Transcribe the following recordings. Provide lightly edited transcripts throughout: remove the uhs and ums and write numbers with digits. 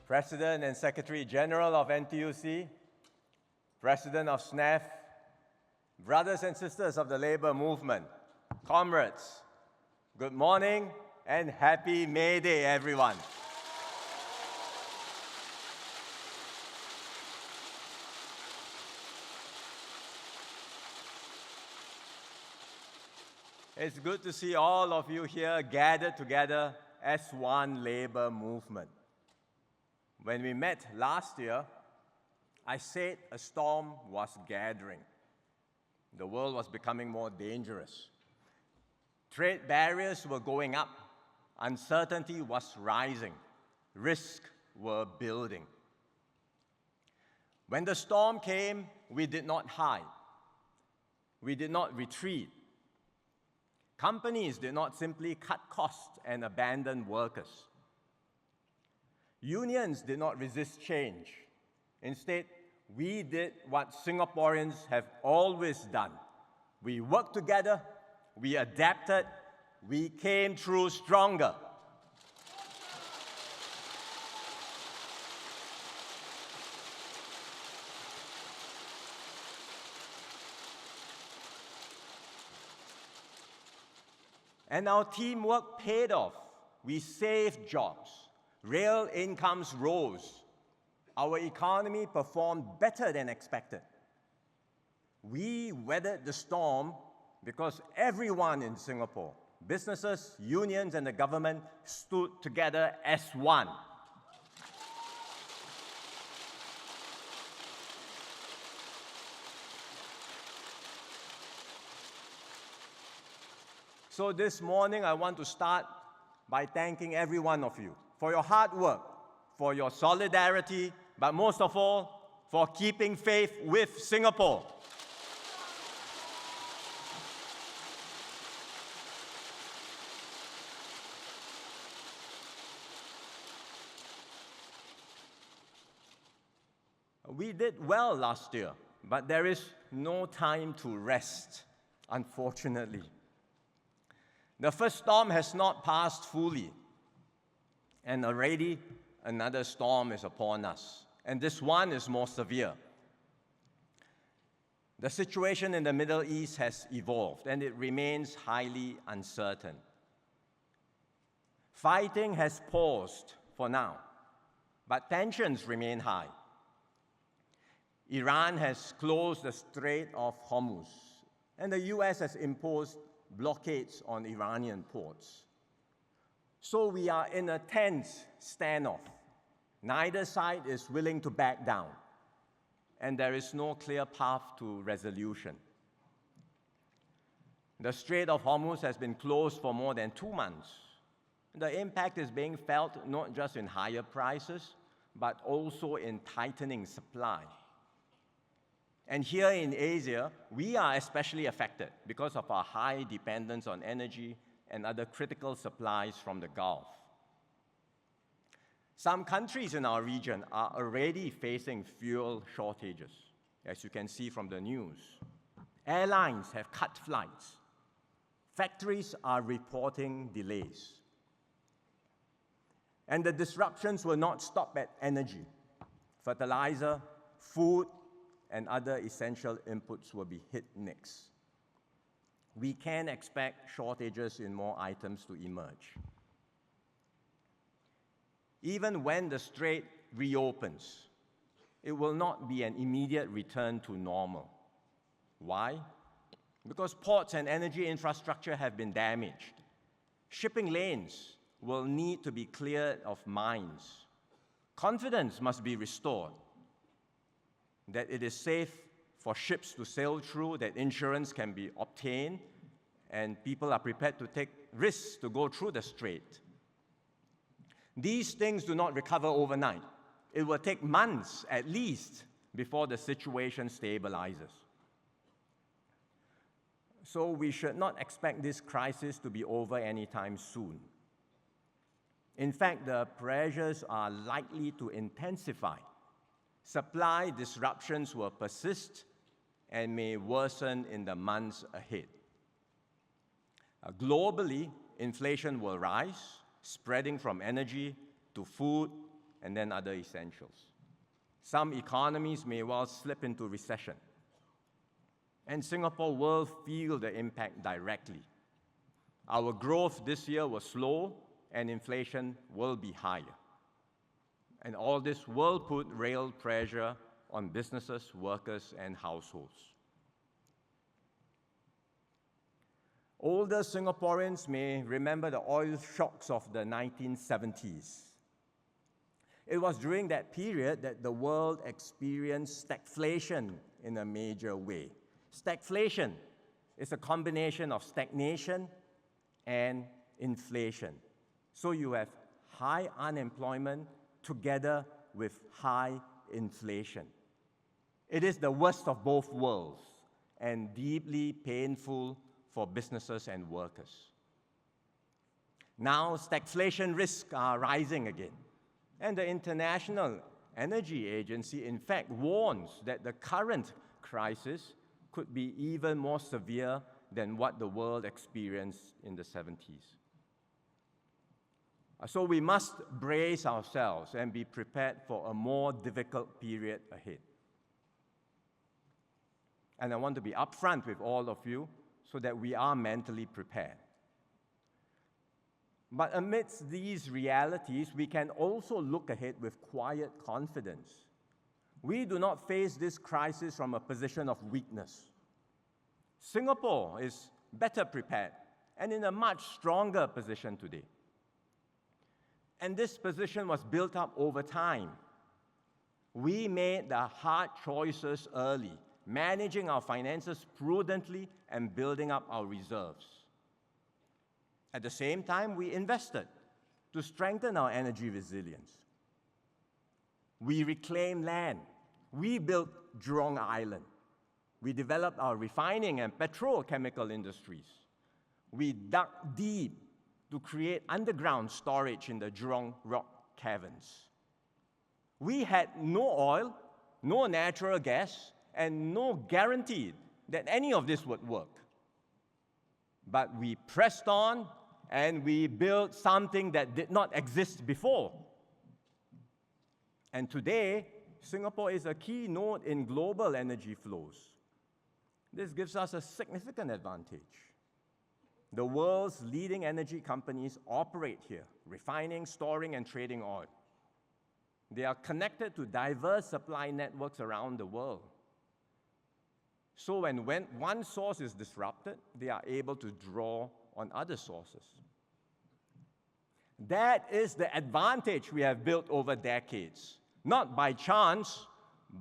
President and Secretary General of NTUC, President of SNEF, brothers and sisters of the labor movement, comrades, good morning and happy May Day, everyone. It's good to see all of you here gathered together as one labor movement. When we met last year, I said a storm was gathering. The world was becoming more dangerous. Trade barriers were going up. Uncertainty was rising. Risks were building. When the storm came, we did not hide. We did not retreat. Companies did not simply cut costs and abandon workers. Unions did not resist change. Instead, we did what Singaporeans have always done. We worked together, we adapted, we came through stronger. And our teamwork paid off. We saved jobs. Real incomes rose. Our economy performed better than expected. We weathered the storm because everyone in Singapore, businesses, unions, and the government stood together as one. So this morning, I want to start by thanking every one of you for your hard work, for your solidarity, but most of all, for keeping faith with Singapore. We did well last year, but there is no time to rest, unfortunately. The first storm has not passed fully, and already another storm is upon us, and this one is more severe. The situation in the Middle East has evolved, and it remains highly uncertain. Fighting has paused for now, but tensions remain high. Iran has closed the Strait of Hormuz, and the US has imposed blockades on Iranian ports. So we are in a tense standoff. Neither side is willing to back down, and there is no clear path to resolution. The Strait of Hormuz has been closed for more than 2 months. The impact is being felt not just in higher prices, but also in tightening supply. And here in Asia, we are especially affected because of our high dependence on energy and other critical supplies from the Gulf. Some countries in our region are already facing fuel shortages, as you can see from the news. Airlines have cut flights. Factories are reporting delays. And the disruptions will not stop at energy. Fertilizer, food, and other essential inputs will be hit next. We can expect shortages in more items to emerge. Even when the strait reopens, it will not be an immediate return to normal. Why? Because ports and energy infrastructure have been damaged. Shipping lanes will need to be cleared of mines. Confidence must be restored that it is safe for ships to sail through, that insurance can be obtained, and people are prepared to take risks to go through the strait. These things do not recover overnight. It will take months at least before the situation stabilizes. So we should not expect this crisis to be over anytime soon. In fact, the pressures are likely to intensify. Supply disruptions will persist and may worsen in the months ahead. Globally, inflation will rise, spreading from energy to food and then other essentials. Some economies may well slip into recession, and Singapore will feel the impact directly. Our growth this year was slow, and inflation will be higher. And all this will put real pressure on businesses, workers, and households. Older Singaporeans may remember the oil shocks of the 1970s. It was during that period that the world experienced stagflation in a major way. Stagflation is a combination of stagnation and inflation. So you have high unemployment together with high inflation. It is the worst of both worlds and deeply painful for businesses and workers. Now, stagflation risks are rising again, and the International Energy Agency, in fact, warns that the current crisis could be even more severe than what the world experienced in the 70s. So we must brace ourselves and be prepared for a more difficult period ahead. And I want to be upfront with all of you so that we are mentally prepared. But amidst these realities, we can also look ahead with quiet confidence. We do not face this crisis from a position of weakness. Singapore is better prepared and in a much stronger position today. And this position was built up over time. We made the hard choices early, managing our finances prudently and building up our reserves. At the same time, we invested to strengthen our energy resilience. We reclaimed land. We built Jurong Island. We developed our refining and petrochemical industries. We dug deep to create underground storage in the Jurong rock caverns. We had no oil, no natural gas, and no guarantee that any of this would work. But we pressed on and we built something that did not exist before. And today, Singapore is a key node in global energy flows. This gives us a significant advantage. The world's leading energy companies operate here, refining, storing, and trading oil. They are connected to diverse supply networks around the world. So when one source is disrupted, they are able to draw on other sources. That is the advantage we have built over decades, not by chance,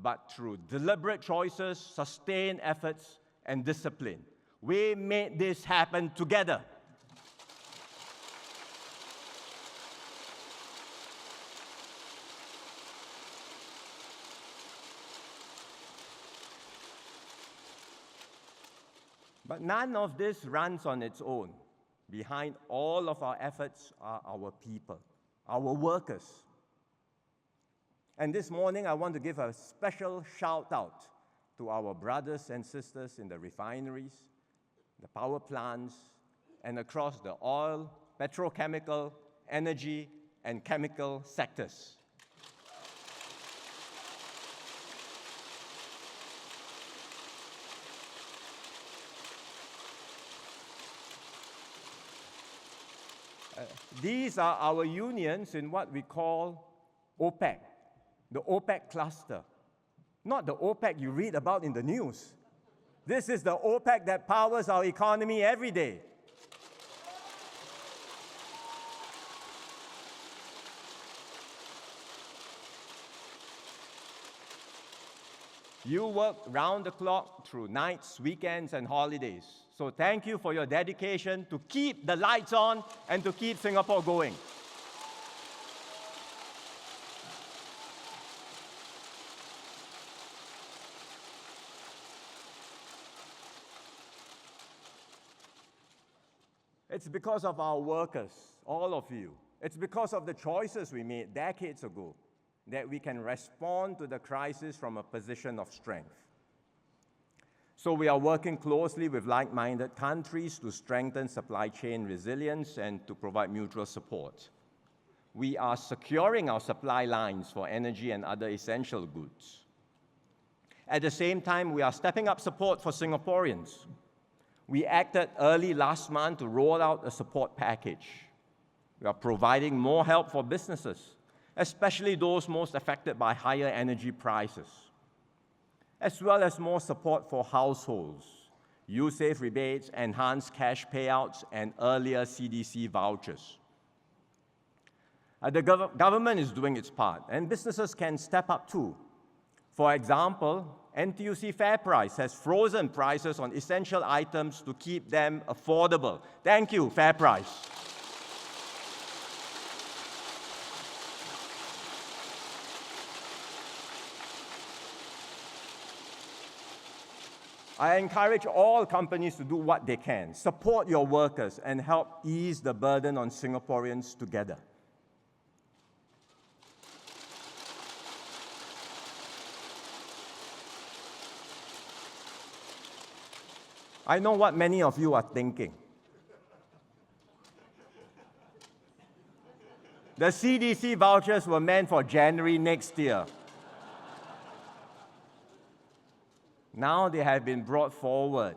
but through deliberate choices, sustained efforts, and discipline. We made this happen together. But none of this runs on its own. Behind all of our efforts are our people, our workers. And this morning, I want to give a special shout out to our brothers and sisters in the refineries, the power plants, and across the oil, petrochemical, energy, and chemical sectors. These are our unions in what we call OPEC, the OPEC cluster. Not the OPEC you read about in the news. This is the OPEC that powers our economy every day. You work round the clock through nights, weekends, and holidays. So thank you for your dedication to keep the lights on and to keep Singapore going. It's because of our workers, all of you. It's because of the choices we made decades ago that we can respond to the crisis from a position of strength. So we are working closely with like-minded countries to strengthen supply chain resilience and to provide mutual support. we are securing our supply lines for energy and other essential goods. At the same time, we are stepping up support for Singaporeans. We acted early last month to roll out a support package. We are providing more help for businesses, especially those most affected by higher energy prices, as well as more support for households, U-Save rebates, enhanced cash payouts, and earlier CDC vouchers. The government is doing its part, and businesses can step up too. For example, NTUC FairPrice has frozen prices on essential items to keep them affordable. Thank you, FairPrice. I encourage all companies to do what they can, support your workers, and help ease the burden on Singaporeans together. I know what many of you are thinking. The CDC vouchers were meant for January next year. Now they have been brought forward.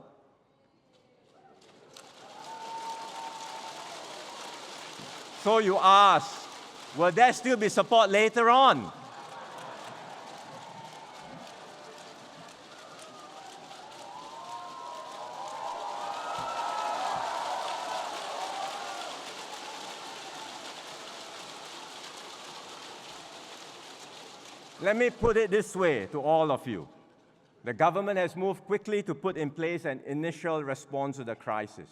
So you ask, will there still be support later on? Let me put it this way to all of you. The government has moved quickly to put in place an initial response to the crisis.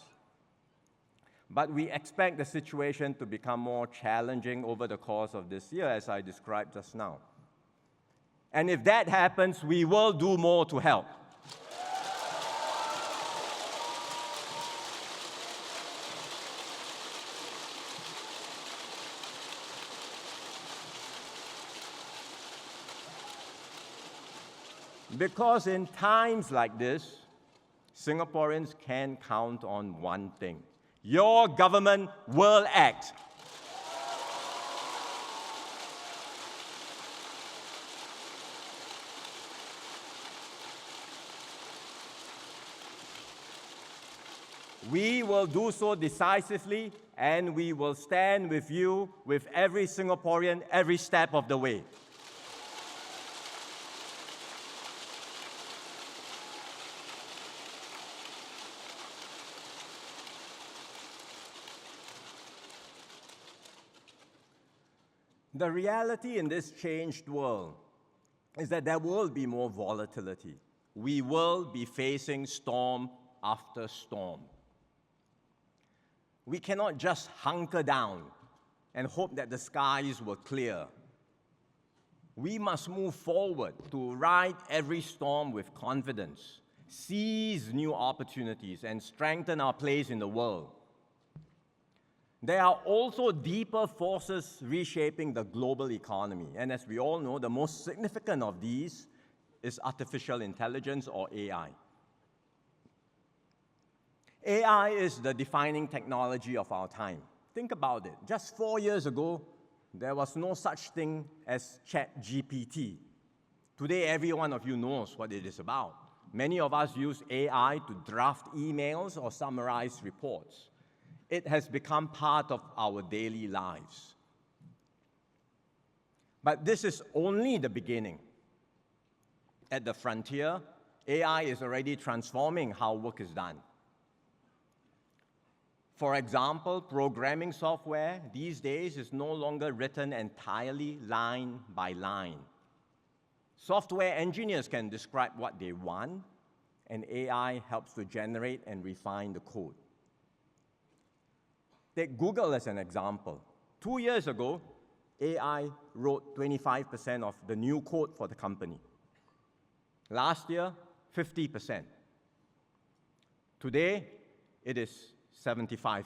But we expect the situation to become more challenging over the course of this year, as I described just now. And if that happens, we will do more to help. Because in times like this, Singaporeans can count on one thing: your government will act. We will do so decisively, and we will stand with you, with every Singaporean, every step of the way. The reality in this changed world is that there will be more volatility. We will be facing storm after storm. We cannot just hunker down and hope that the skies will clear. We must move forward to ride every storm with confidence, seize new opportunities, and strengthen our place in the world. There are also deeper forces reshaping the global economy, and as we all know, the most significant of these is artificial intelligence, or AI. AI is the defining technology of our time. Think about it. Just 4 years ago, there was no such thing as ChatGPT. Today, every one of you knows what it is about. Many of us use AI to draft emails or summarize reports. It has become part of our daily lives. But this is only the beginning. At the frontier, AI is already transforming how work is done. For example, programming software these days is no longer written entirely line by line. Software engineers can describe what they want, and AI helps to generate and refine the code. Take Google as an example. 2 years ago, AI wrote 25% of the new code for the company. Last year, 50%. Today, it is 75%.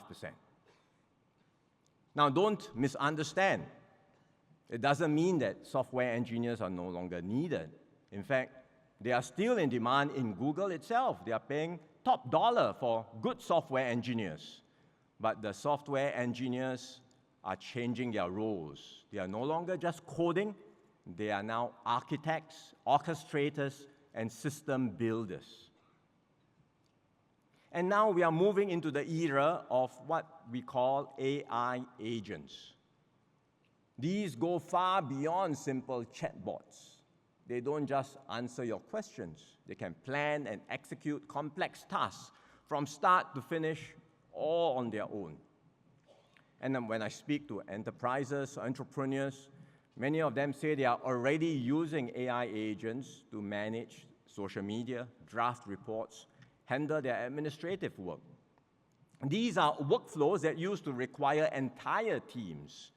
Now, don't misunderstand. It doesn't mean that software engineers are no longer needed. In fact, they are still in demand in Google itself. They are paying top dollar for good software engineers. But the software engineers are changing their roles. They are no longer just coding, they are now architects, orchestrators, and system builders. And now we are moving into the era of what we call AI agents. These go far beyond simple chatbots. They don't just answer your questions. They can plan and execute complex tasks from start to finish, all on their own. And then when I speak to enterprises, entrepreneurs, many of them say they are already using AI agents to manage social media, draft reports, handle their administrative work. These are workflows that used to require entire teams.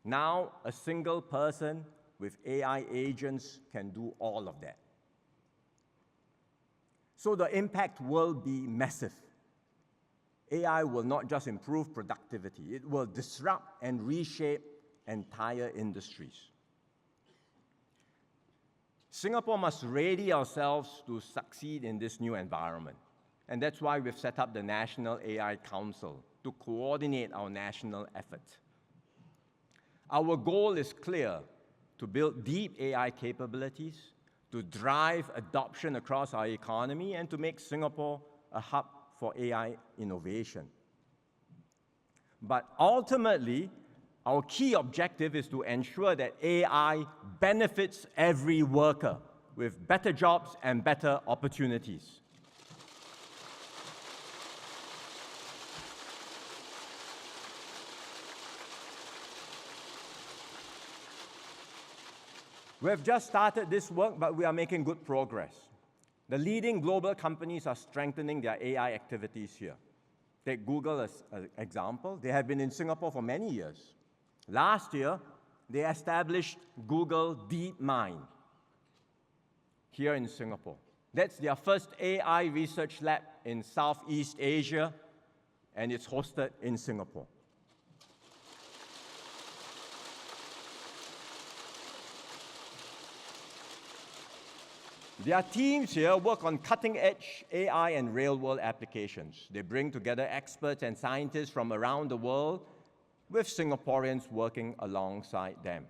Now, a single person with AI agents can do all of that. So the impact will be massive. AI will not just improve productivity, it will disrupt and reshape entire industries. Singapore must ready ourselves to succeed in this new environment. And that's why we've set up the National AI Council to coordinate our national effort. Our goal is clear: to build deep AI capabilities, to drive adoption across our economy, and to make Singapore a hub for AI innovation. But ultimately, our key objective is to ensure that AI benefits every worker with better jobs and better opportunities. We have just started this work, but we are making good progress. The leading global companies are strengthening their AI activities here. Take Google as an example. They have been in Singapore for many years. Last year, they established Google DeepMind here in Singapore. That's their first AI research lab in Southeast Asia, and it's hosted in Singapore. Their teams here work on cutting-edge AI and real-world applications. They bring together experts and scientists from around the world, with Singaporeans working alongside them.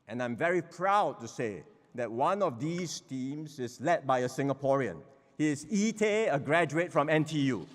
And I'm very proud to say that one of these teams is led by a Singaporean. He is Ite, a graduate from NTU.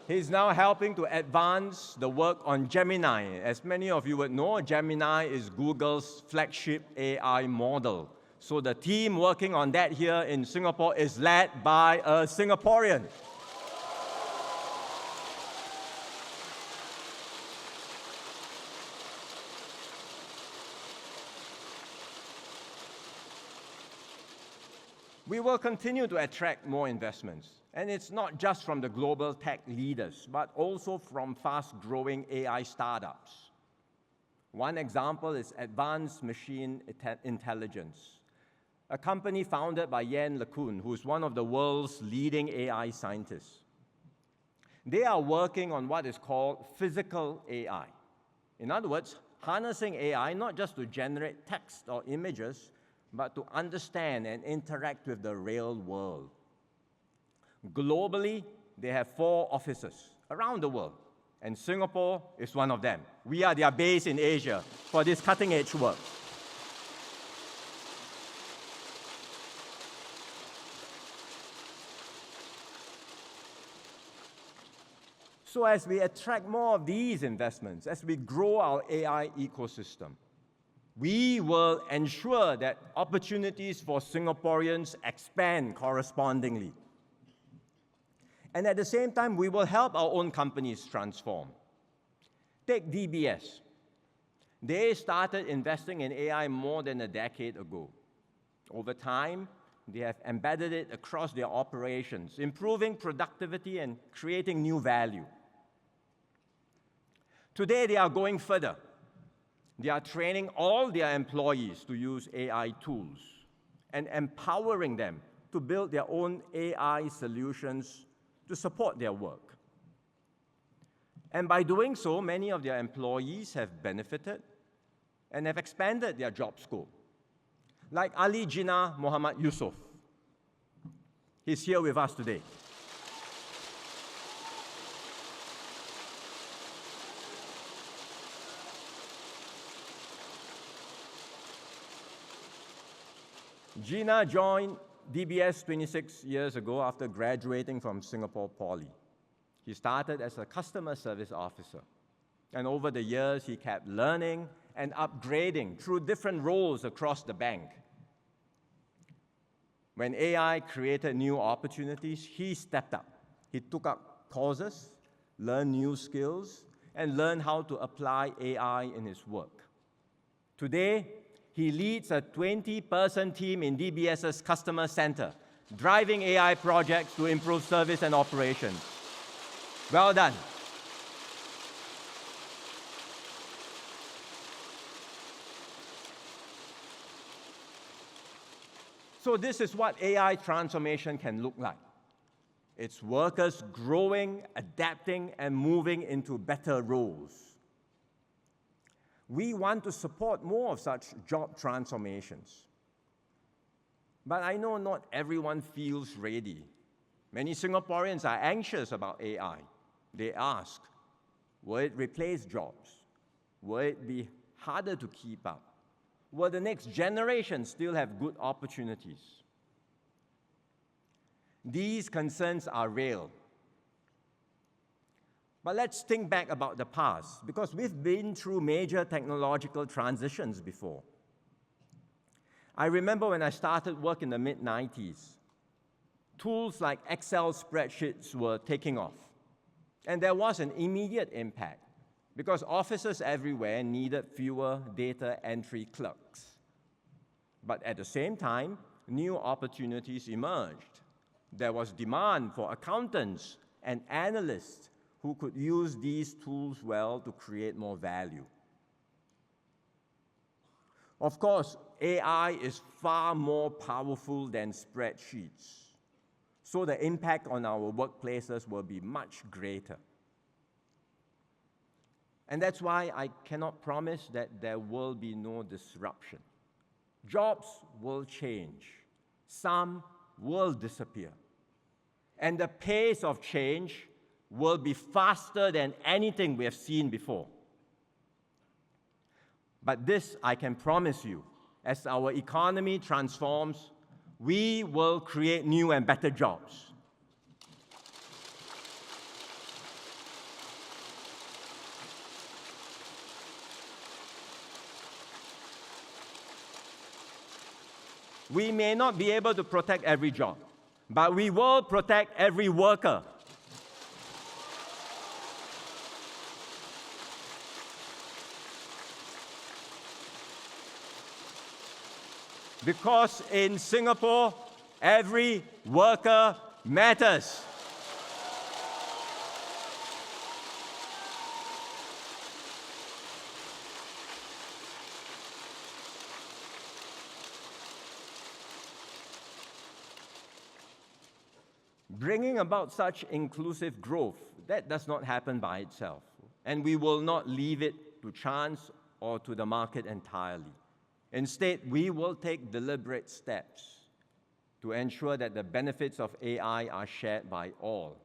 He's now helping to advance the work on Gemini. As many of you would know, Gemini is Google's flagship AI model. So the team working on that here in Singapore is led by a Singaporean. We will continue to attract more investments. And it's not just from the global tech leaders, but also from fast-growing AI startups. One example is Advanced Machine Intelligence, a company founded by Yann LeCun, who's one of the world's leading AI scientists. They are working on what is called physical AI. In other words, harnessing AI not just to generate text or images, but to understand and interact with the real world. Globally, they have 4 offices around the world, and Singapore is one of them. We are their base in Asia for this cutting-edge work. So as we attract more of these investments, as we grow our AI ecosystem, we will ensure that opportunities for Singaporeans expand correspondingly. And at the same time, we will help our own companies transform. Take DBS. They started investing in AI more than a decade ago. Over time, they have embedded it across their operations, improving productivity and creating new value. Today, they are going further. They are training all their employees to use AI tools and empowering them to build their own AI solutions to support their work. And by doing so, many of their employees have benefited and have expanded their job scope. Like Ali Jinnah Muhammad Yusuf. He's here with us today. Jinnah joined DBS 26 years ago after graduating from Singapore Poly. He started as a customer service officer. And over the years, he kept learning and upgrading through different roles across the bank. When AI created new opportunities, he stepped up. He took up courses, learned new skills, and learned how to apply AI in his work. Today, he leads a 20-person team in DBS's customer center, driving AI projects to improve service and operations. Well done. So this is what AI transformation can look like. It's workers growing, adapting, and moving into better roles. We want to support more of such job transformations. But I know not everyone feels ready. Many Singaporeans are anxious about AI. They ask, will it replace jobs? Will it be harder to keep up? Will the next generation still have good opportunities? These concerns are real. But let's think back about the past, because we've been through major technological transitions before. I remember when I started work in the mid-90s, tools like Excel spreadsheets were taking off. And there was an immediate impact, because offices everywhere needed fewer data entry clerks. But at the same time, new opportunities emerged. There was demand for accountants and analysts who could use these tools well to create more value. Of course, AI is far more powerful than spreadsheets, so the impact on our workplaces will be much greater. And that's why I cannot promise that there will be no disruption. Jobs will change. Some will disappear. And the pace of change will be faster than anything we have seen before. But this I can promise you, as our economy transforms, we will create new and better jobs. We may not be able to protect every job, but we will protect every worker. Because in Singapore, every worker matters. Bringing about such inclusive growth, that does not happen by itself. And we will not leave it to chance or to the market entirely. Instead, we will take deliberate steps to ensure that the benefits of AI are shared by all.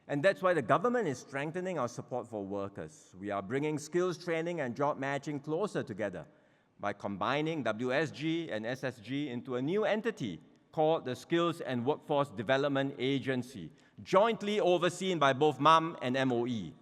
And that's why the government is strengthening our support for workers. We are bringing skills training and job matching closer together by combining WSG and SSG into a new entity called the Skills and Workforce Development Agency, jointly overseen by both MUM and MOE.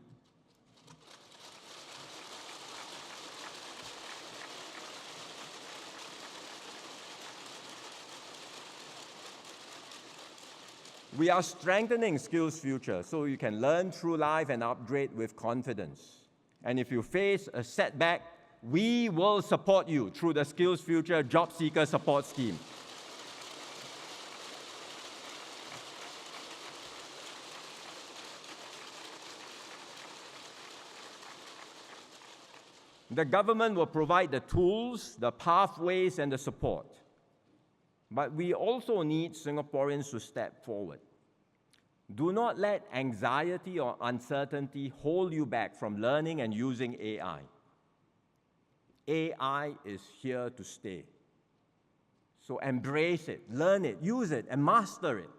We are strengthening Skills Future so you can learn through life and upgrade with confidence. And if you face a setback, we will support you through the Skills Future Job Seeker Support Scheme. The government will provide the tools, the pathways, and the support. But we also need Singaporeans to step forward. Do not let anxiety or uncertainty hold you back from learning and using AI. AI is here to stay. So embrace it, learn it, use it, and master it.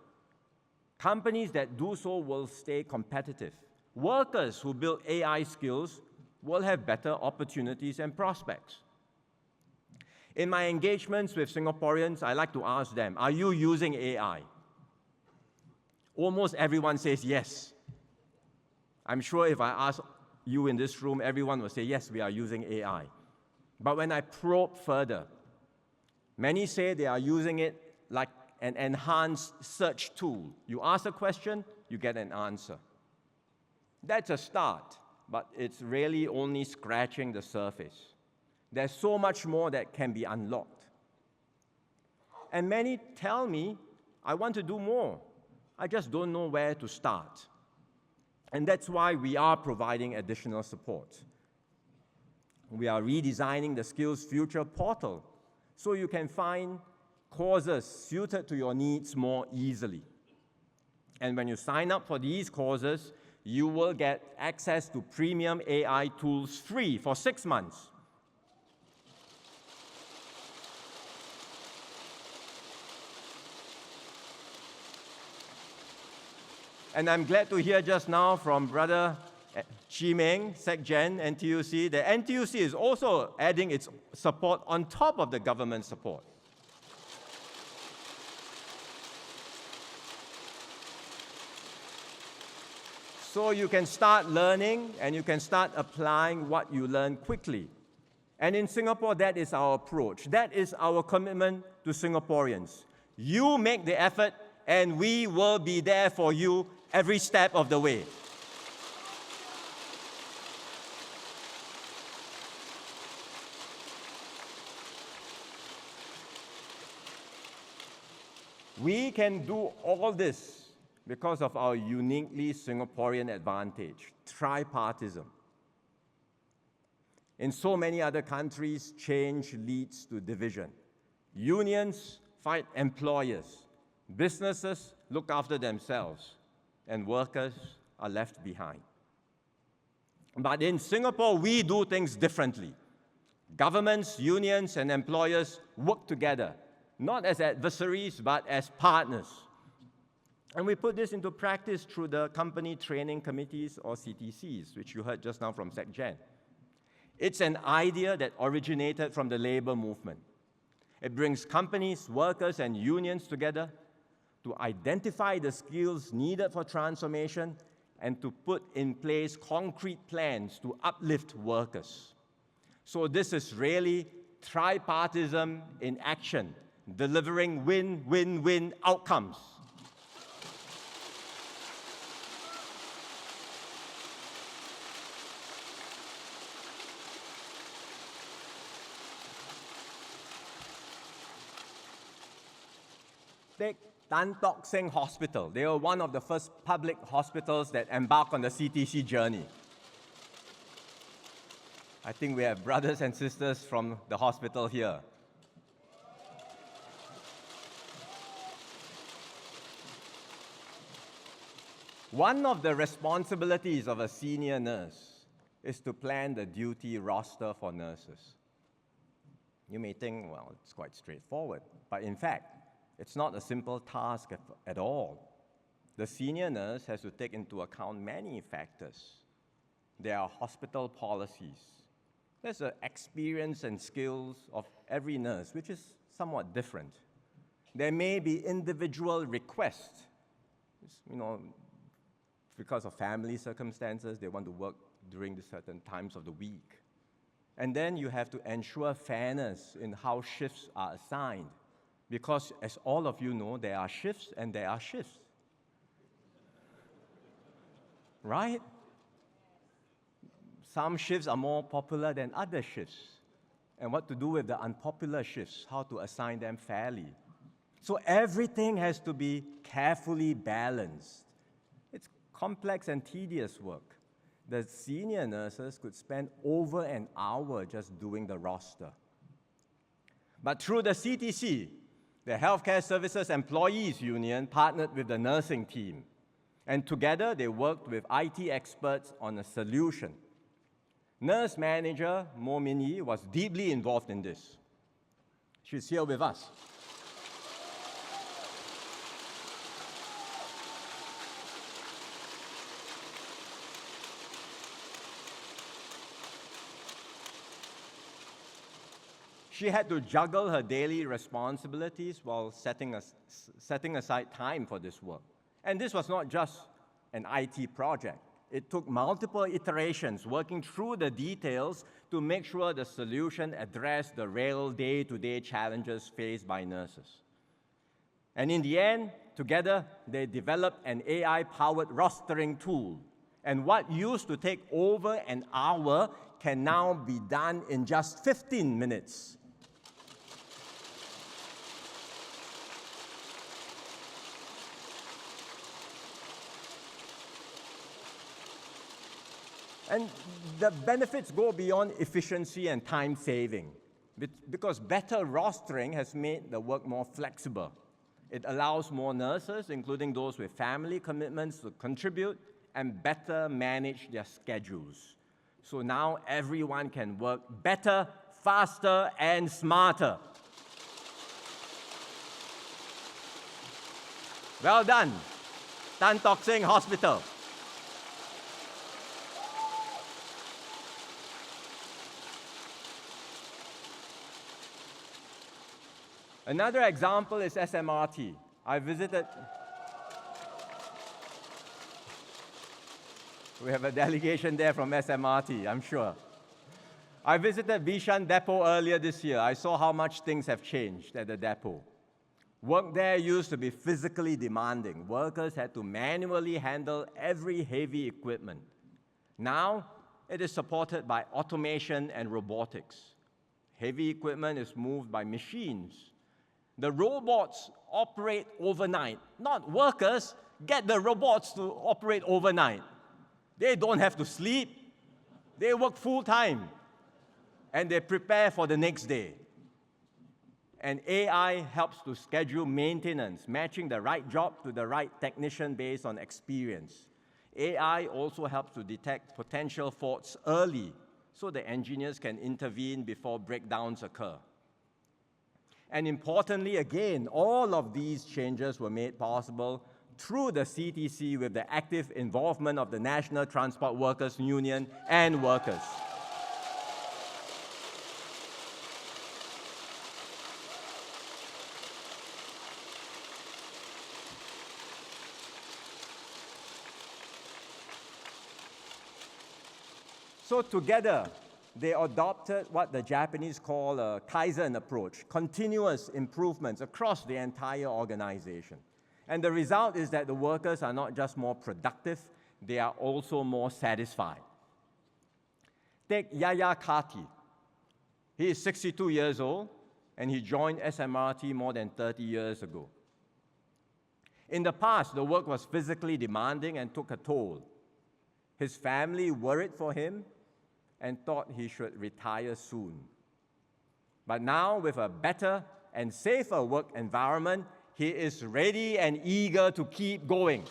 Companies that do so will stay competitive. Workers who build AI skills will have better opportunities and prospects. In my engagements with Singaporeans, I like to ask them, are you using AI? Almost everyone says yes. I'm sure if I ask you in this room, everyone will say, yes, we are using AI. But when I probe further, many say they are using it like an enhanced search tool. You ask a question, you get an answer. That's a start, but it's really only scratching the surface. There's so much more that can be unlocked. And many tell me, I want to do more. I just don't know where to start. And that's why we are providing additional support. We are redesigning the Skills Future portal so you can find courses suited to your needs more easily. And when you sign up for these courses, you will get access to premium AI tools free for 6 months. And I'm glad to hear just now from Brother Chi Meng, SecGen, NTUC, that NTUC is also adding its support on top of the government support. So you can start learning and you can start applying what you learn quickly. And in Singapore, that is our approach. That is our commitment to Singaporeans. You make the effort and we will be there for you every step of the way. We can do all this because of our uniquely Singaporean advantage, tripartism. In so many other countries, change leads to division. Unions fight employers. Businesses look after themselves, and workers are left behind. But in Singapore, we do things differently. Governments, unions, and employers work together, not as adversaries, but as partners. And we put this into practice through the company training committees, or CTCs, which you heard just now from SecGen. It's an idea that originated from the labor movement. It brings companies, workers, and unions together to identify the skills needed for transformation and to put in place concrete plans to uplift workers. So this is really tripartism in action, delivering win-win-win outcomes. Take Tan Tock Seng Hospital. They were one of the first public hospitals that embarked on the CTC journey. I think we have brothers and sisters from the hospital here. One of the responsibilities of a senior nurse is to plan the duty roster for nurses. You may think, well, it's quite straightforward, but in fact, it's not a simple task at all. The senior nurse has to take into account many factors. There are hospital policies. There's the experience and skills of every nurse, which is somewhat different. There may be individual requests. Because of family circumstances, they want to work during the certain times of the week. And then you have to ensure fairness in how shifts are assigned. Because, as all of you know, there are shifts and there are shifts. Right? Some shifts are more popular than other shifts. And what to do with the unpopular shifts, how to assign them fairly. So everything has to be carefully balanced. It's complex and tedious work. The senior nurses could spend over an hour just doing the roster. But through the CTC, the Healthcare Services Employees Union partnered with the nursing team. And together, they worked with IT experts on a solution. Nurse manager Mo Min Yi was deeply involved in this. She's here with us. She had to juggle her daily responsibilities while setting aside time for this work. And this was not just an IT project. It took multiple iterations, working through the details to make sure the solution addressed the real day-to-day challenges faced by nurses. And in the end, together, they developed an AI-powered rostering tool. And what used to take over an hour can now be done in just 15 minutes. And the benefits go beyond efficiency and time saving, because better rostering has made the work more flexible. It allows more nurses, including those with family commitments, to contribute and better manage their schedules. So now everyone can work better, faster, and smarter. Well done, Tan Tock Seng Hospital. Another example is SMRT. I visited. We have a delegation there from SMRT, I'm sure. I visited Bishan Depot earlier this year. I saw how much things have changed at the depot. Work there used to be physically demanding. Workers had to manually handle every heavy equipment. Now, it is supported by automation and robotics. Heavy equipment is moved by machines. The robots operate overnight. Not workers get the robots to operate overnight. They don't have to sleep. They work full time. And they prepare for the next day. And AI helps to schedule maintenance, matching the right job to the right technician based on experience. AI also helps to detect potential faults early so the engineers can intervene before breakdowns occur. And importantly, again, all of these changes were made possible through the CTC with the active involvement of the National Transport Workers Union and workers. So together, they adopted what the Japanese call a Kaizen approach, continuous improvements across the entire organization. And the result is that the workers are not just more productive, they are also more satisfied. Take Yaya Kati. He is 62 years old, and he joined SMRT more than 30 years ago. In the past, the work was physically demanding and took a toll. His family worried for him and thought he should retire soon. But now, with a better and safer work environment, he is ready and eager to keep going.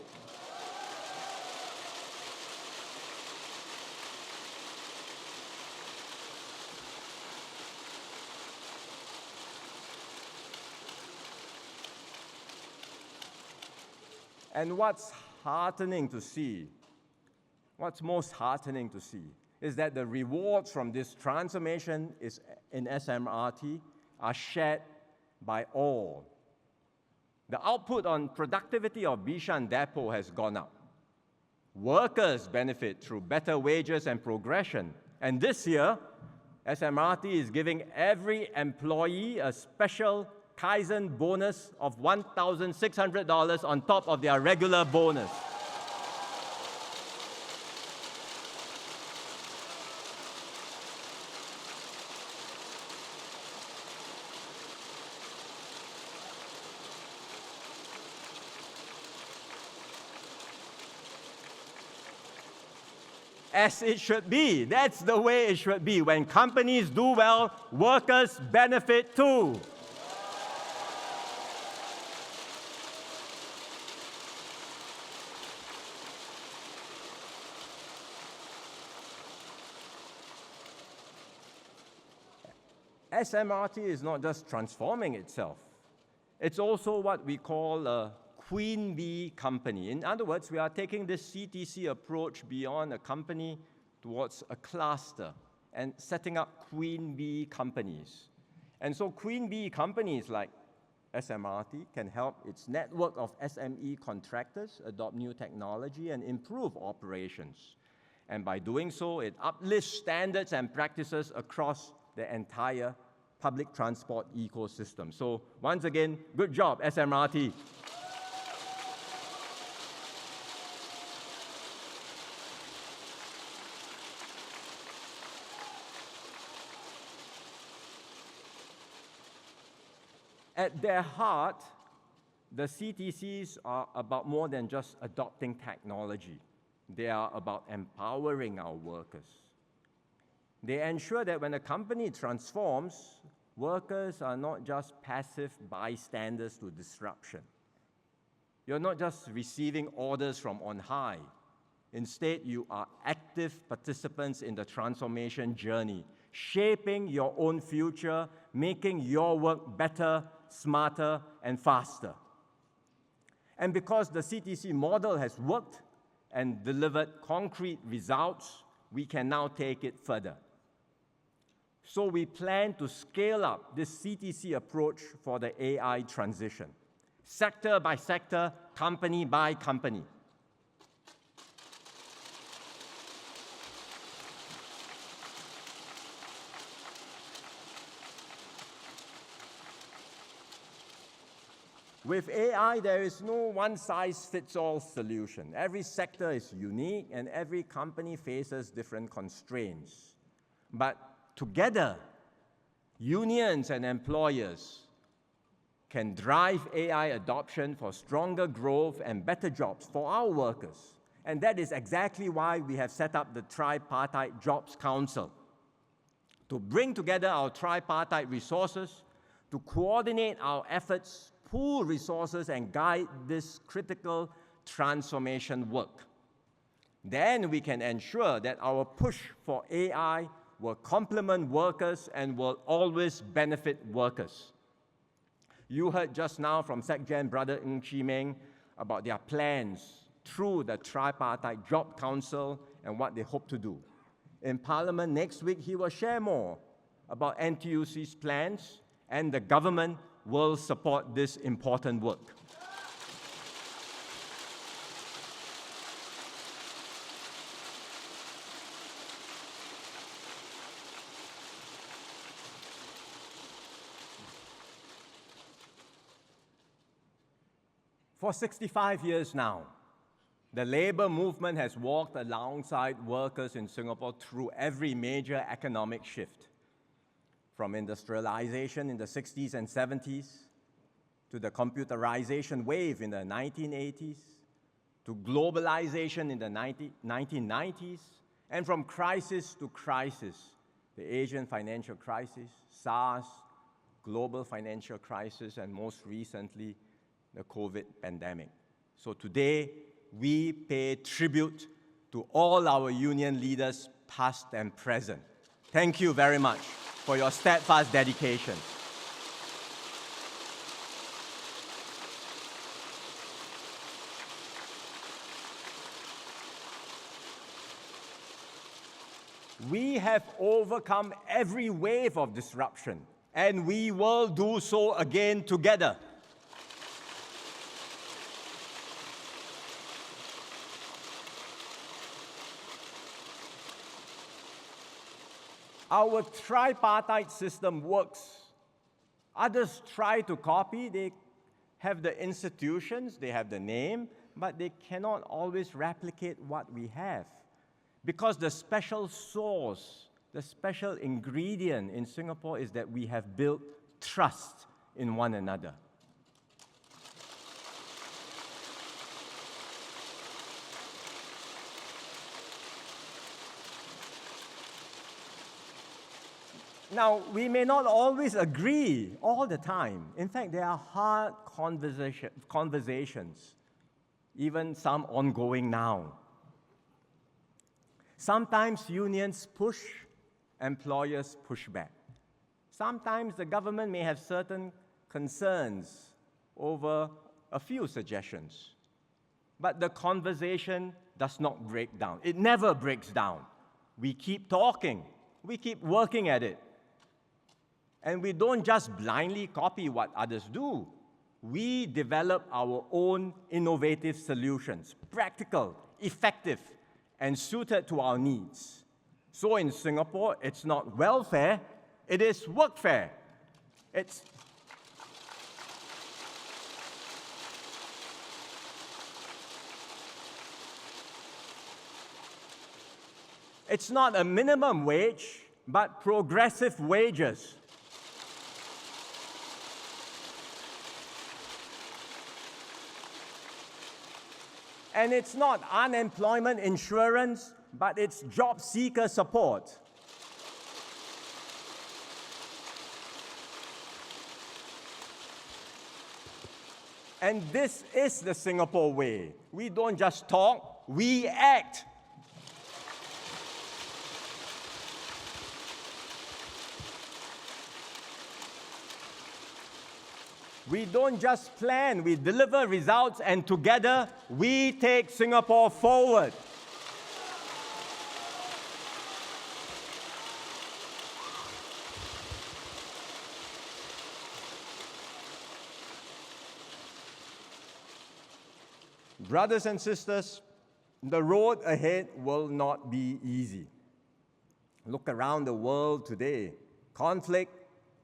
And what's most heartening to see, is that the rewards from this transformation in SMRT are shared by all. The output on productivity of Bishan Depot has gone up. Workers benefit through better wages and progression. And this year, SMRT is giving every employee a special Kaizen bonus of $1,600 on top of their regular bonus. As it should be. That's the way it should be. When companies do well, workers benefit too. SMRT is not just transforming itself. It's also what we call a queen bee company. In other words, we are taking this CTC approach beyond a company towards a cluster and setting up queen bee companies. And so queen bee companies like SMRT can help its network of SME contractors adopt new technology and improve operations. And by doing so, it uplifts standards and practices across the entire public transport ecosystem. So once again, good job, SMRT. At their heart, the CTCs are about more than just adopting technology. They are about empowering our workers. They ensure that when a company transforms, workers are not just passive bystanders to disruption. You're not just receiving orders from on high. Instead, you are active participants in the transformation journey, shaping your own future, making your work better, smarter, and faster. And because the CTC model has worked and delivered concrete results, we can now take it further. So we plan to scale up this CTC approach for the AI transition, sector by sector, company by company. With AI, there is no one-size-fits-all solution. Every sector is unique, and every company faces different constraints. But together, unions and employers can drive AI adoption for stronger growth and better jobs for our workers. And that is exactly why we have set up the Tripartite Jobs Council, to bring together our tripartite resources, to coordinate our efforts, pool resources, and guide this critical transformation work. Then we can ensure that our push for AI will complement workers and will always benefit workers. You heard just now from SecGen Brother Ng Chee Meng about their plans through the Tripartite Job Council and what they hope to do. In Parliament next week, he will share more about NTUC's plans, and the government will support this important work. For 65 years now, the labor movement has walked alongside workers in Singapore through every major economic shift, from industrialization in the 60s and 70s, to the computerization wave in the 1980s, to globalization in the 1990s, and from crisis to crisis, the Asian financial crisis, SARS, global financial crisis, and most recently, the COVID pandemic. So today, we pay tribute to all our union leaders, past and present. Thank you very much for your steadfast dedication. We have overcome every wave of disruption, and we will do so again together. Our tripartite system works. Others try to copy. They have the institutions, they have the name, but they cannot always replicate what we have. Because the special sauce, the special ingredient in Singapore is that we have built trust in one another. Now, we may not always agree all the time. In fact, there are hard conversations, even some ongoing now. Sometimes unions push, employers push back. Sometimes the government may have certain concerns over a few suggestions, but the conversation does not break down. It never breaks down. We keep talking. We keep working at it. And we don't just blindly copy what others do. We develop our own innovative solutions, practical, effective, and suited to our needs. So in Singapore, it's not welfare, it is workfare. It's not a minimum wage, but progressive wages. And it's not unemployment insurance, but it's job seeker support. And this is the Singapore way. We don't just talk, we act. We don't just plan, we deliver results, and together we take Singapore forward. Brothers and sisters, the road ahead will not be easy. Look around the world today. Conflict,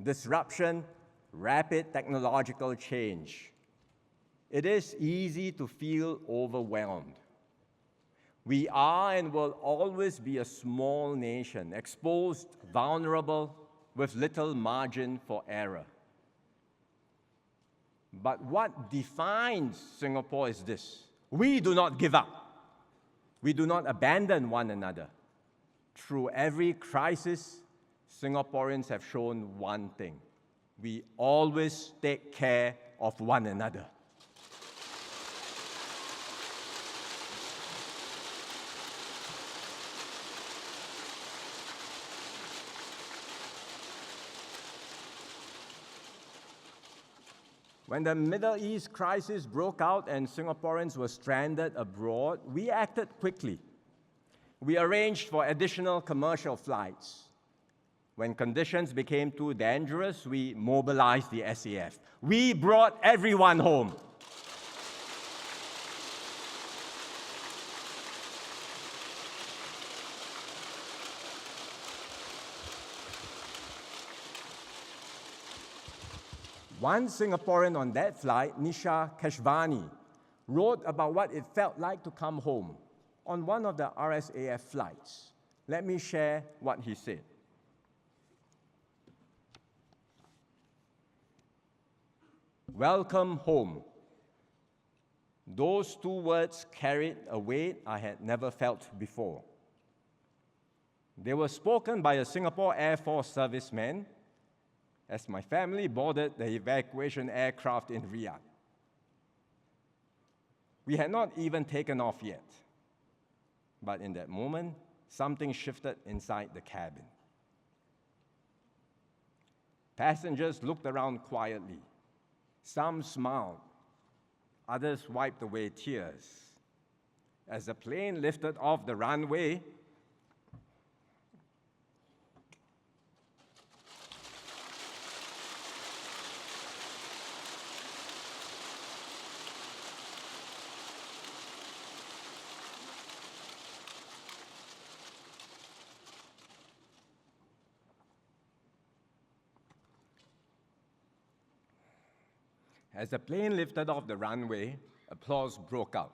disruption, rapid technological change. It is easy to feel overwhelmed. We are and will always be a small nation, exposed, vulnerable, with little margin for error. But what defines Singapore is this: we do not give up. We do not abandon one another. Through every crisis, Singaporeans have shown one thing: we always take care of one another. When the Middle East crisis broke out and Singaporeans were stranded abroad, we acted quickly. We arranged for additional commercial flights. When conditions became too dangerous, we mobilized the SAF. We brought everyone home. One Singaporean on that flight, Nisha Keshvani, wrote about what it felt like to come home on one of the RSAF flights. Let me share what he said. Welcome home. Those two words carried a weight I had never felt before. They were spoken by a Singapore Air Force serviceman as my family boarded the evacuation aircraft in Riyadh. We had not even taken off yet. But in that moment, something shifted inside the cabin. Passengers looked around quietly. Some smiled. Others wiped away tears. As the plane lifted off the runway, applause broke out.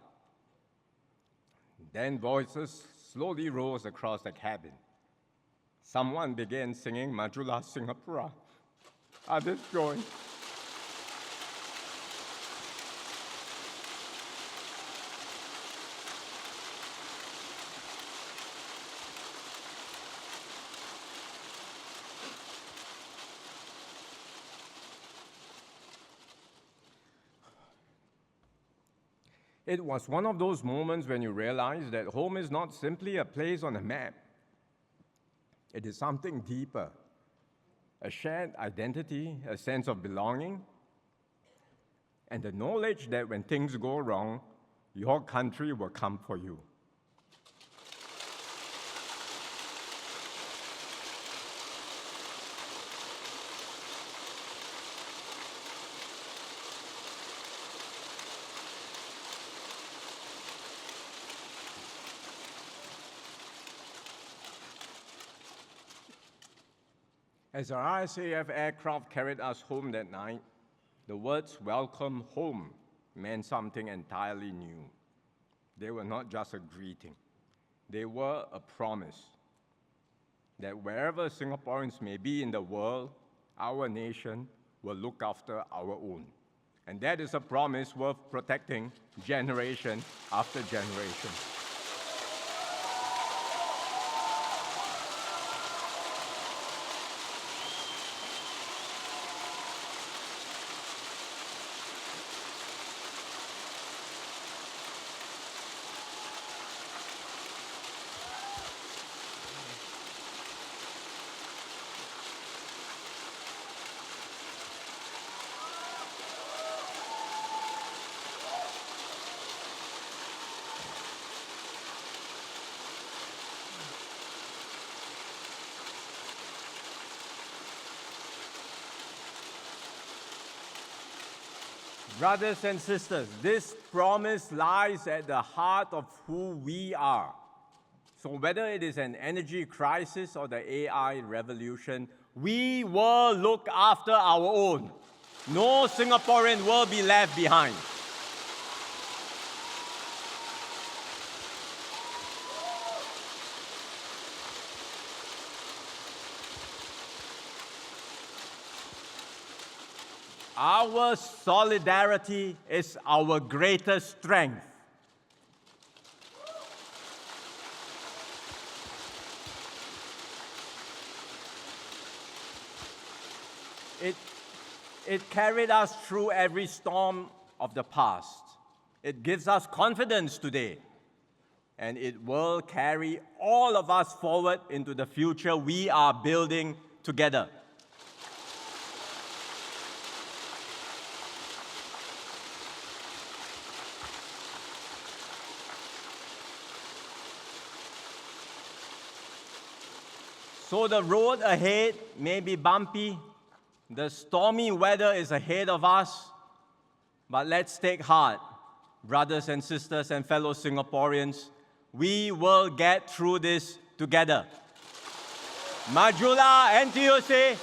Then voices slowly rose across the cabin. Someone began singing Majulah Singapura. Others joined. It was one of those moments when you realize that home is not simply a place on a map. It is something deeper, a shared identity, a sense of belonging, and the knowledge that when things go wrong, your country will come for you. As our RSAF aircraft carried us home that night, the words "welcome home" meant something entirely new. They were not just a greeting. They were a promise that wherever Singaporeans may be in the world, our nation will look after our own. And that is a promise worth protecting generation after generation. Brothers and sisters, this promise lies at the heart of who we are. So whether it is an energy crisis or the AI revolution, we will look after our own. No Singaporean will be left behind. Our solidarity is our greatest strength. It carried us through every storm of the past. It gives us confidence today. And it will carry all of us forward into the future we are building together. So the road ahead may be bumpy, the stormy weather is ahead of us, but let's take heart, brothers and sisters and fellow Singaporeans. We will get through this together. Majulah NTUC,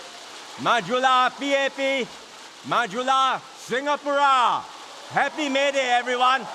Majulah PAP, Majulah Singapura. Happy May Day, everyone.